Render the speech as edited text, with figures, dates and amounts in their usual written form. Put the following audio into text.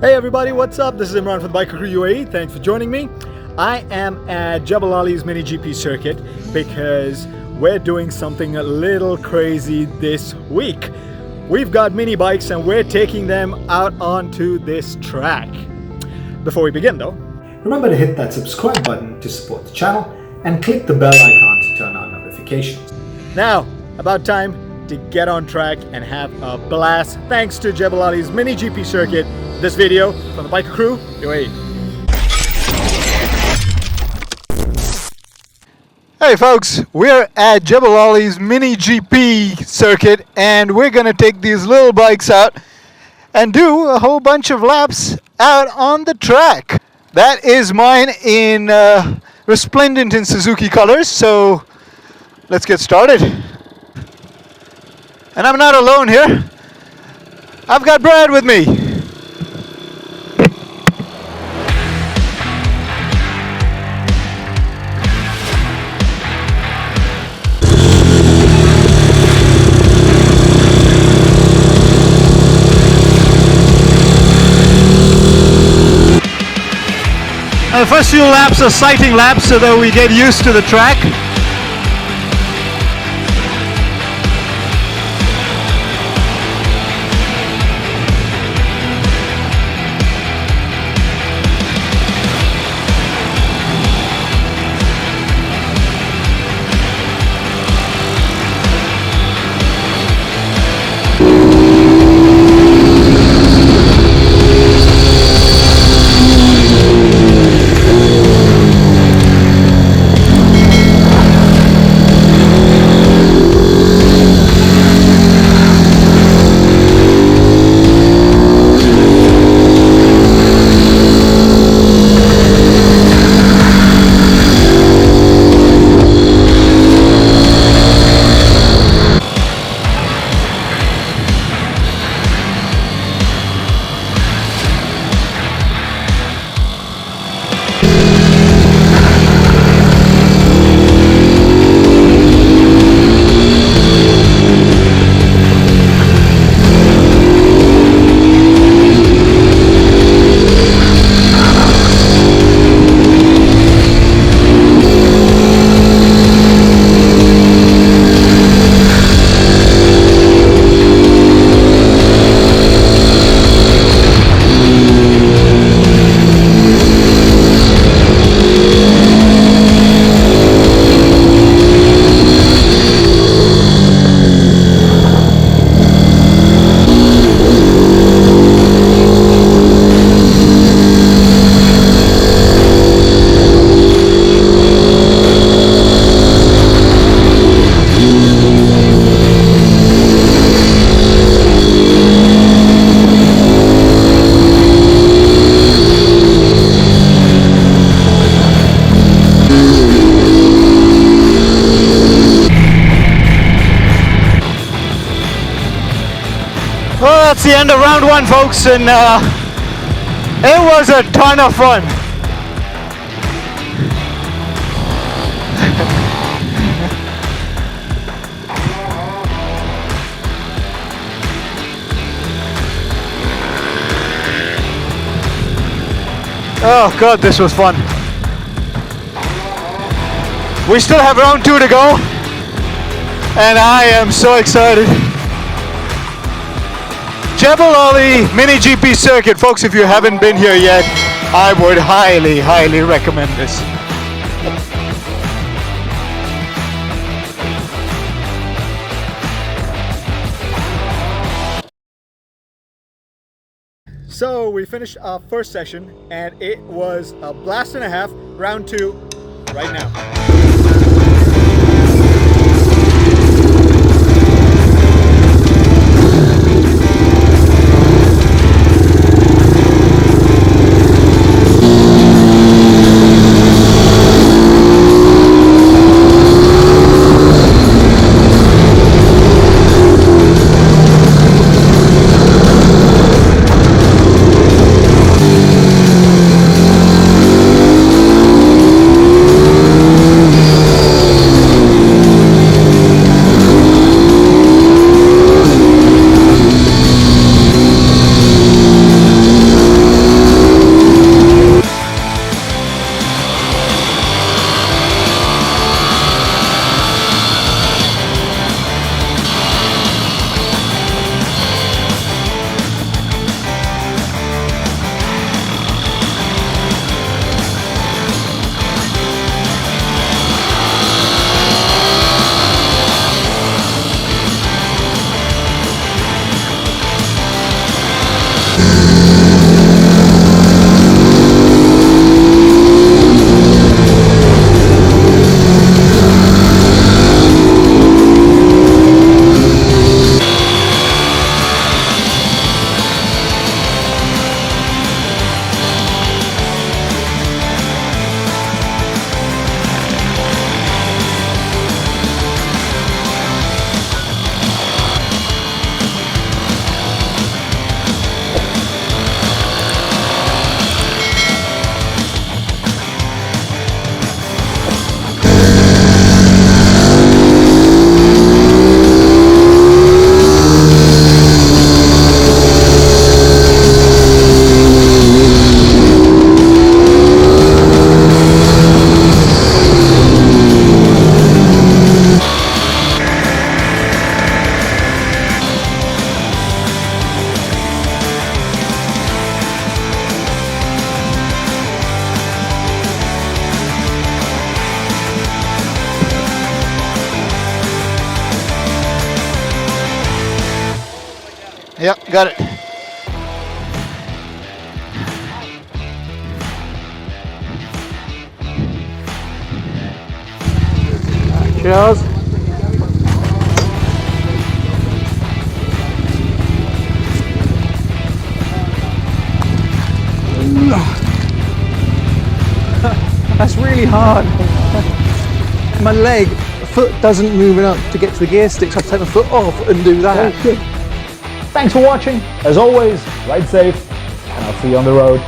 Hey everybody, what's up? This is Imran from the Biker Crew UAE. Thanks for joining me. I am at Jebel Ali's mini GP circuit because we're doing something a little crazy this week. We've got mini bikes and we're taking them out onto this track. Before we begin though, remember to hit that subscribe button to support the channel and click the bell icon to turn on notifications. Now, about time to get on track and have a blast thanks to Jebel Ali's mini GP circuit. This video from the Biker Crew UAE. Hey folks, we're at Jebel Ali's mini GP circuit and we're gonna take these little bikes out and do a whole bunch of laps out on the track. That is mine in resplendent in Suzuki colors, so let's get started. And I'm not alone here. I've got Brad with me. The first few laps are sighting laps so that we get used to the track. Well, that's the end of round one, folks, and it was a ton of fun. Oh God, this was fun. We still have round two to go, and I am so excited. Jebel Ali mini GP circuit, folks, if you haven't been here yet, I would highly recommend this. So we finished our first session and it was a blast and a half. Round two right now. Yep, got it. Cheers. That's really hard. My foot doesn't move enough to get to the gear stick, so I have to take my foot off and do that. Thanks for watching. As always, ride safe, and I'll see you on the road.